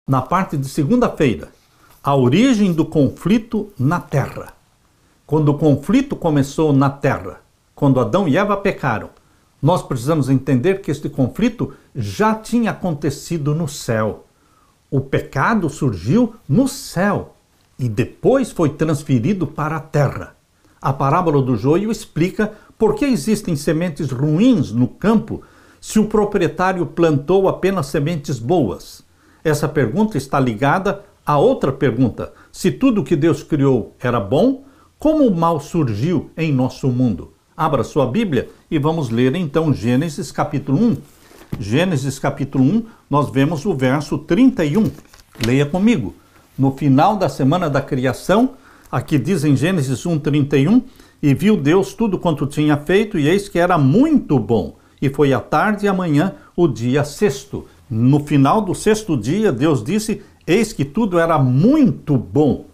Na parte de segunda-feira, a origem do conflito na terra. Quando o conflito começou na terra, quando Adão e Eva pecaram, nós precisamos entender que este conflito já tinha acontecido no céu. O pecado surgiu no céu e depois foi transferido para a terra. A parábola do joio explica por que existem sementes ruins no campo se o proprietário plantou apenas sementes boas. Essa pergunta está ligada a outra pergunta. Se tudo que Deus criou era bom, como o mal surgiu em nosso mundo? Abra sua Bíblia e vamos ler então Gênesis capítulo 1. Gênesis capítulo 1, nós vemos o verso 31. Leia comigo. No final da semana da criação, aqui diz em Gênesis 1:31, e viu Deus tudo quanto tinha feito, e eis que era muito bom. E foi a tarde e a manhã, o dia sexto. No final do sexto dia, Deus disse, eis que tudo era muito bom.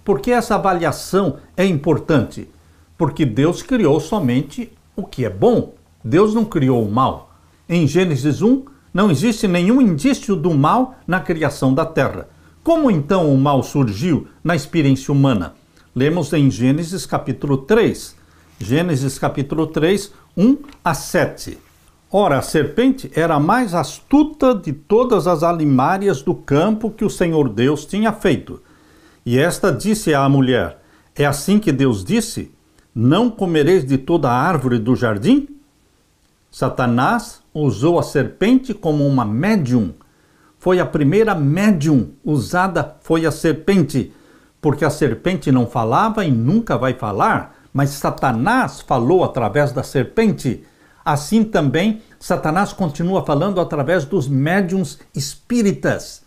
Por que essa avaliação é importante? Porque Deus criou somente o que é bom. Deus não criou o mal. Em Gênesis 1, não existe nenhum indício do mal na criação da terra. Como então o mal surgiu na experiência humana? Lemos em Gênesis capítulo 3. Gênesis capítulo 3, 1 a 7. Ora, a serpente era a mais astuta de todas as alimárias do campo que o Senhor Deus tinha feito. E esta disse à mulher, é assim que Deus disse, não comereis de toda a árvore do jardim? Satanás usou a serpente como uma médium. Foi a primeira médium usada, foi a serpente, porque a serpente não falava e nunca vai falar, mas Satanás falou através da serpente. Assim também, Satanás continua falando através dos médiuns espíritas.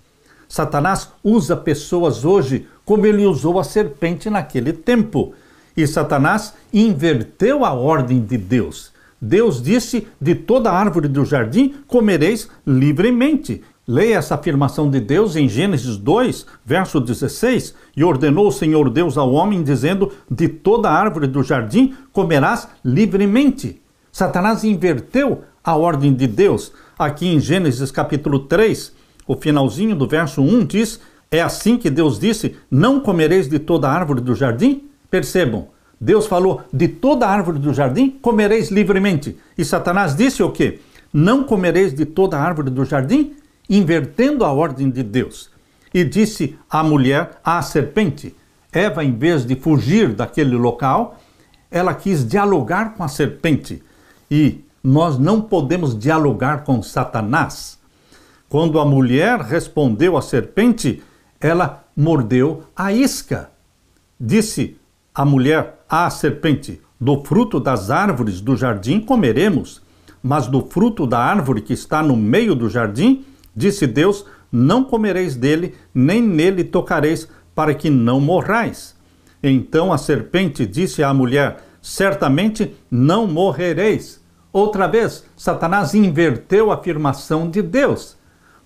Satanás usa pessoas hoje como ele usou a serpente naquele tempo. E Satanás inverteu a ordem de Deus. Deus disse, de toda a árvore do jardim comereis livremente. Leia essa afirmação de Deus em Gênesis 2, verso 16. E ordenou o Senhor Deus ao homem, dizendo, de toda a árvore do jardim comerás livremente. Satanás inverteu a ordem de Deus. Aqui em Gênesis capítulo 3, o finalzinho do verso 1 diz, é assim que Deus disse, não comereis de toda a árvore do jardim? Percebam, Deus falou, de toda a árvore do jardim comereis livremente. E Satanás disse o quê? Não comereis de toda a árvore do jardim? Invertendo a ordem de Deus. E disse a mulher, à serpente, Eva, em vez de fugir daquele local, ela quis dialogar com a serpente. E nós não podemos dialogar com Satanás. Quando a mulher respondeu à serpente, ela mordeu a isca. Disse a mulher à serpente, do fruto das árvores do jardim comeremos, mas do fruto da árvore que está no meio do jardim, disse Deus, não comereis dele, nem nele tocareis, para que não morrais. Então a serpente disse à mulher, certamente não morrereis. Outra vez, Satanás inverteu a afirmação de Deus,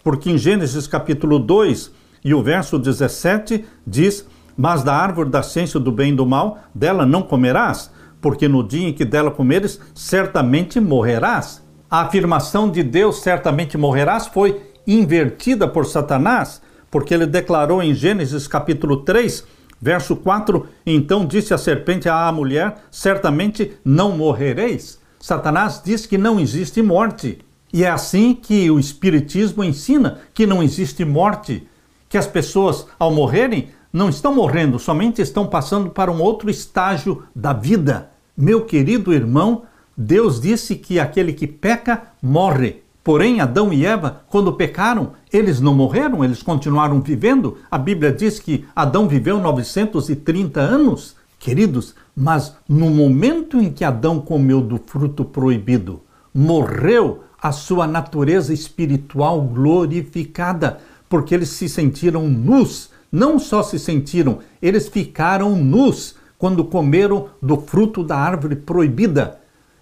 porque em Gênesis capítulo 2 e o verso 17 diz, mas da árvore da ciência do bem e do mal, dela não comerás, porque no dia em que dela comeres, certamente morrerás. A afirmação de Deus, certamente morrerás, foi invertida por Satanás, porque ele declarou em Gênesis capítulo 3, verso 4, então disse a serpente à mulher, certamente não morrereis. Satanás diz que não existe morte. E é assim que o Espiritismo ensina que não existe morte, que as pessoas, ao morrerem, não estão morrendo, somente estão passando para um outro estágio da vida. Meu querido irmão, Deus disse que aquele que peca, morre. Porém, Adão e Eva, quando pecaram, eles não morreram, eles continuaram vivendo. A Bíblia diz que Adão viveu 930 anos. Queridos, mas no momento em que Adão comeu do fruto proibido, morreu a sua natureza espiritual glorificada, porque eles se sentiram nus. Não só se sentiram, eles ficaram nus quando comeram do fruto da árvore proibida.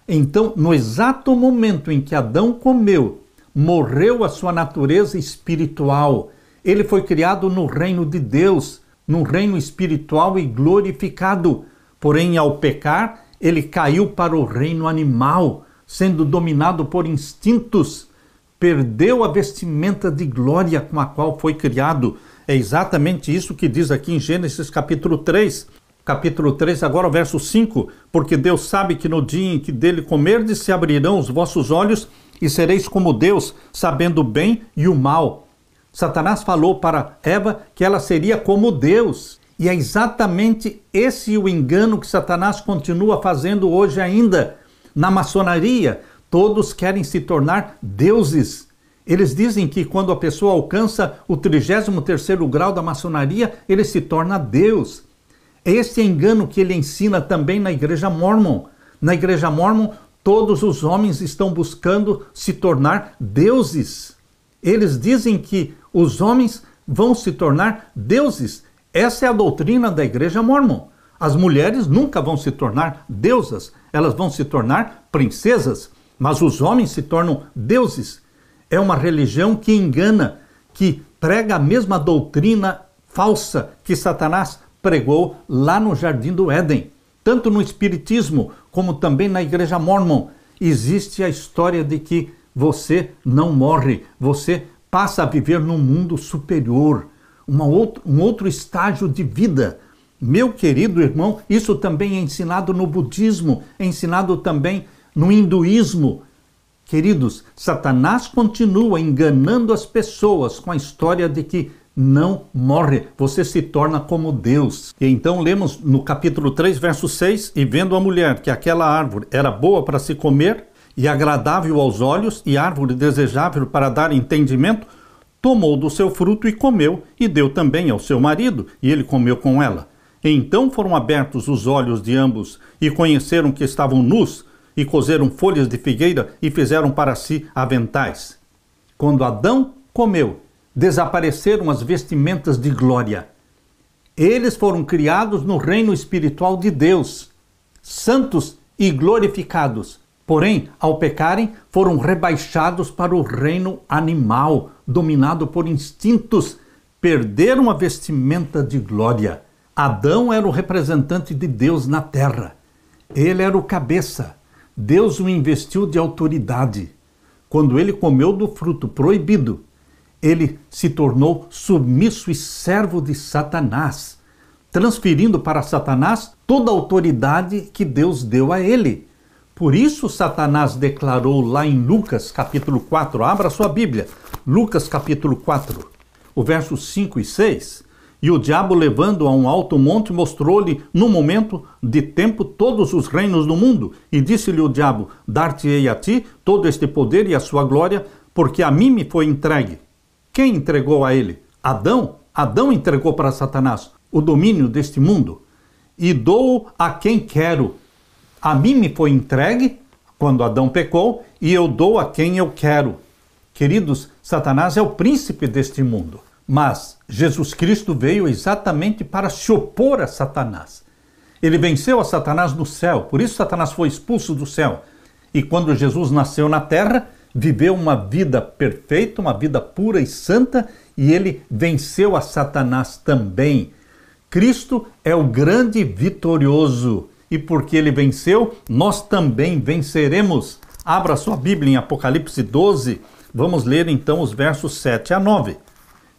Então, no exato momento em que Adão comeu, morreu a sua natureza espiritual. Ele foi criado no reino de Deus, num reino espiritual e glorificado. Porém, ao pecar, ele caiu para o reino animal, sendo dominado por instintos perdeu a vestimenta de glória com a qual foi criado. É exatamente isso que diz aqui em Gênesis capítulo 3. Capítulo 3, agora o verso 5. Porque Deus sabe que no dia em que dele comerdes se abrirão os vossos olhos e sereis como Deus, sabendo o bem e o mal. Satanás falou para Eva que ela seria como Deus. E é exatamente esse o engano que Satanás continua fazendo hoje ainda. Na maçonaria, todos querem se tornar deuses. Eles dizem que quando a pessoa alcança o 33º grau da maçonaria, ele se torna Deus. É esse engano que ele ensina também na Igreja Mórmon. Na Igreja Mórmon, todos os homens estão buscando se tornar deuses. Eles dizem que os homens vão se tornar deuses. Essa é a doutrina da Igreja Mórmon. As mulheres nunca vão se tornar deusas, elas vão se tornar princesas, mas os homens se tornam deuses. É uma religião que engana, que prega a mesma doutrina falsa que Satanás pregou lá no Jardim do Éden. Tanto no Espiritismo como também na Igreja Mórmon existe a história de que você não morre, você passa a viver num mundo superior, um outro estágio de vida. Meu querido irmão, isso também é ensinado no budismo, é ensinado também no hinduísmo. Queridos, Satanás continua enganando as pessoas com a história de que não morre, você se torna como Deus. E então lemos no capítulo 3, verso 6, e vendo a mulher que aquela árvore era boa para se comer, e agradável aos olhos, e árvore desejável para dar entendimento, tomou do seu fruto e comeu, e deu também ao seu marido, e ele comeu com ela. E então foram abertos os olhos de ambos, e conheceram que estavam nus, e coseram folhas de figueira, e fizeram para si aventais. Quando Adão comeu, desapareceram as vestimentas de glória. Eles foram criados no reino espiritual de Deus, santos e glorificados. Porém, ao pecarem, foram rebaixados para o reino animal, dominado por instintos. Perderam a vestimenta de glória. Adão era o representante de Deus na terra. Ele era o cabeça. Deus o investiu de autoridade. Quando ele comeu do fruto proibido, ele se tornou submisso e servo de Satanás, transferindo para Satanás toda a autoridade que Deus deu a ele. Por isso Satanás declarou lá em Lucas capítulo 4, abra sua Bíblia, Lucas capítulo 4, o verso 5 e 6, e o diabo levando a um alto monte mostrou-lhe num momento de tempo todos os reinos do mundo, e disse-lhe o diabo, dar-te-ei a ti todo este poder e a sua glória, porque a mim me foi entregue. Quem entregou a ele? Adão. Adão entregou para Satanás o domínio deste mundo, e dou a quem quero. A mim me foi entregue quando Adão pecou, e eu dou a quem eu quero. Queridos, Satanás é o príncipe deste mundo. Mas Jesus Cristo veio exatamente para se opor a Satanás. Ele venceu a Satanás no céu, por isso Satanás foi expulso do céu. E quando Jesus nasceu na terra, viveu uma vida perfeita, uma vida pura e santa, e ele venceu a Satanás também. Cristo é o grande vitorioso. E porque ele venceu, nós também venceremos. Abra sua Bíblia em Apocalipse 12, vamos ler então os versos 7 a 9.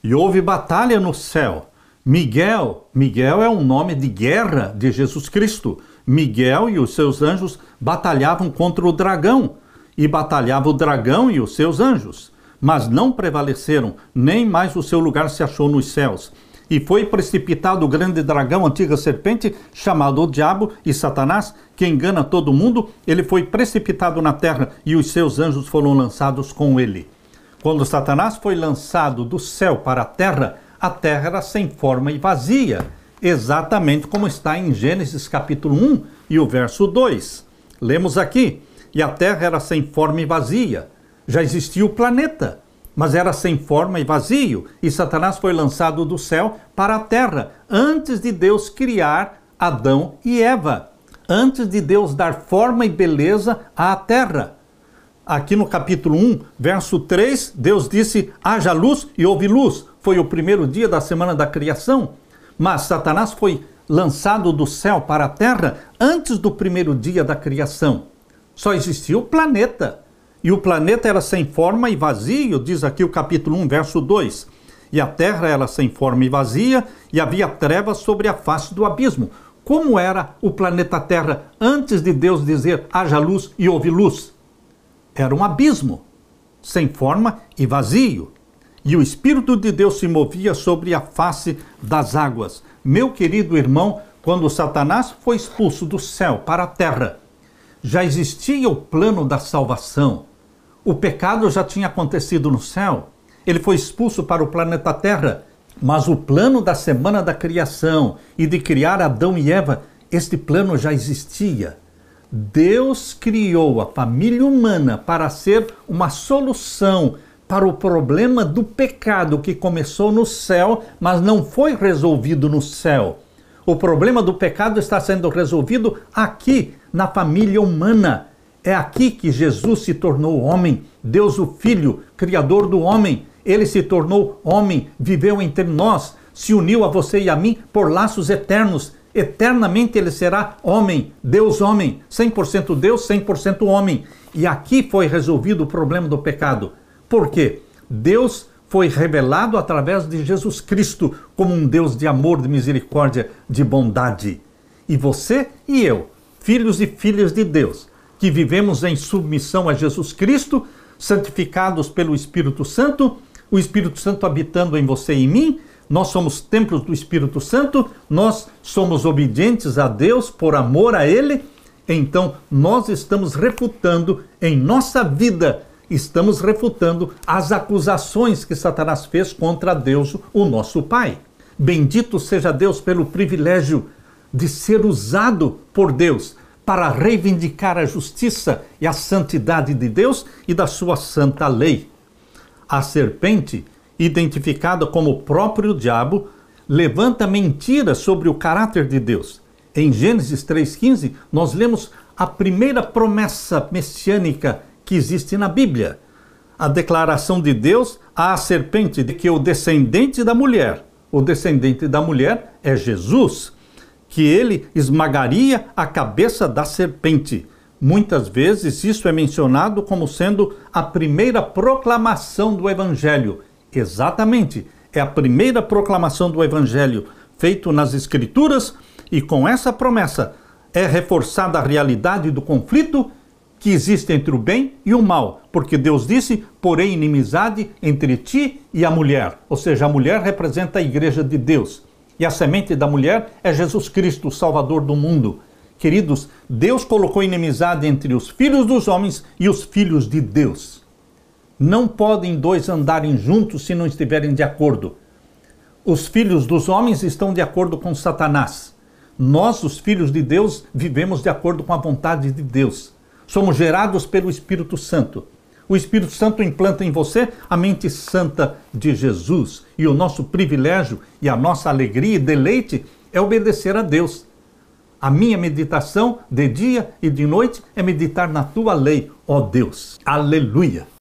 E houve batalha no céu. Miguel é um nome de guerra de Jesus Cristo. Miguel e os seus anjos batalhavam contra o dragão, e batalhava o dragão e os seus anjos. Mas não prevaleceram, nem mais o seu lugar se achou nos céus. E foi precipitado o grande dragão, a antiga serpente, chamado o Diabo e Satanás, que engana todo mundo. Ele foi precipitado na terra e os seus anjos foram lançados com ele. Quando Satanás foi lançado do céu para a terra era sem forma e vazia, exatamente como está em Gênesis capítulo 1 e o verso 2. Lemos aqui, e a terra era sem forma e vazia. Já existia o planeta, mas era sem forma e vazio, e Satanás foi lançado do céu para a terra, antes de Deus criar Adão e Eva, antes de Deus dar forma e beleza à terra. Aqui no capítulo 1, verso 3, Deus disse, haja luz e houve luz. Foi o primeiro dia da semana da criação, mas Satanás foi lançado do céu para a terra antes do primeiro dia da criação. Só existia o planeta. E o planeta era sem forma e vazio, diz aqui o capítulo 1, verso 2. E a terra era sem forma e vazia, e havia trevas sobre a face do abismo. Como era o planeta Terra antes de Deus dizer haja luz e houve luz? Era um abismo, sem forma e vazio. E o Espírito de Deus se movia sobre a face das águas. Meu querido irmão, quando Satanás foi expulso do céu para a terra, já existia o plano da salvação. O pecado já tinha acontecido no céu. Ele foi expulso para o planeta Terra. Mas o plano da semana da criação e de criar Adão e Eva, este plano já existia. Deus criou a família humana para ser uma solução para o problema do pecado que começou no céu, mas não foi resolvido no céu. O problema do pecado está sendo resolvido aqui, na família humana. É aqui que Jesus se tornou homem, Deus o Filho, Criador do homem. Ele se tornou homem, viveu entre nós, se uniu a você e a mim por laços eternos. Eternamente ele será homem, Deus homem, 100% Deus, 100% homem. E aqui foi resolvido o problema do pecado. Por quê? Deus foi revelado através de Jesus Cristo como um Deus de amor, de misericórdia, de bondade. E você e eu, filhos e filhas de Deus, que vivemos em submissão a Jesus Cristo, santificados pelo Espírito Santo, o Espírito Santo habitando em você e em mim, nós somos templos do Espírito Santo, nós somos obedientes a Deus por amor a Ele, então nós estamos refutando em nossa vida, estamos refutando as acusações que Satanás fez contra Deus, o nosso Pai. Bendito seja Deus pelo privilégio de ser usado por Deus para reivindicar a justiça e a santidade de Deus e da sua santa lei. A serpente, identificada como o próprio diabo, levanta mentiras sobre o caráter de Deus. Em Gênesis 3,15, nós lemos a primeira promessa messiânica que existe na Bíblia. A declaração de Deus à serpente de que o descendente da mulher é Jesus, que ele esmagaria a cabeça da serpente. Muitas vezes isso é mencionado como sendo a primeira proclamação do Evangelho. Exatamente, é a primeira proclamação do Evangelho feito nas Escrituras, e com essa promessa é reforçada a realidade do conflito que existe entre o bem e o mal, porque Deus disse, porém inimizade entre ti e a mulher, ou seja, a mulher representa a igreja de Deus, e a semente da mulher é Jesus Cristo, o Salvador do mundo. Queridos, Deus colocou inimizade entre os filhos dos homens e os filhos de Deus. Não podem dois andarem juntos se não estiverem de acordo. Os filhos dos homens estão de acordo com Satanás. Nós, os filhos de Deus, vivemos de acordo com a vontade de Deus. Somos gerados pelo Espírito Santo. O Espírito Santo implanta em você a mente santa de Jesus. E o nosso privilégio e a nossa alegria e deleite é obedecer a Deus. A minha meditação de dia e de noite é meditar na tua lei, ó Deus. Aleluia!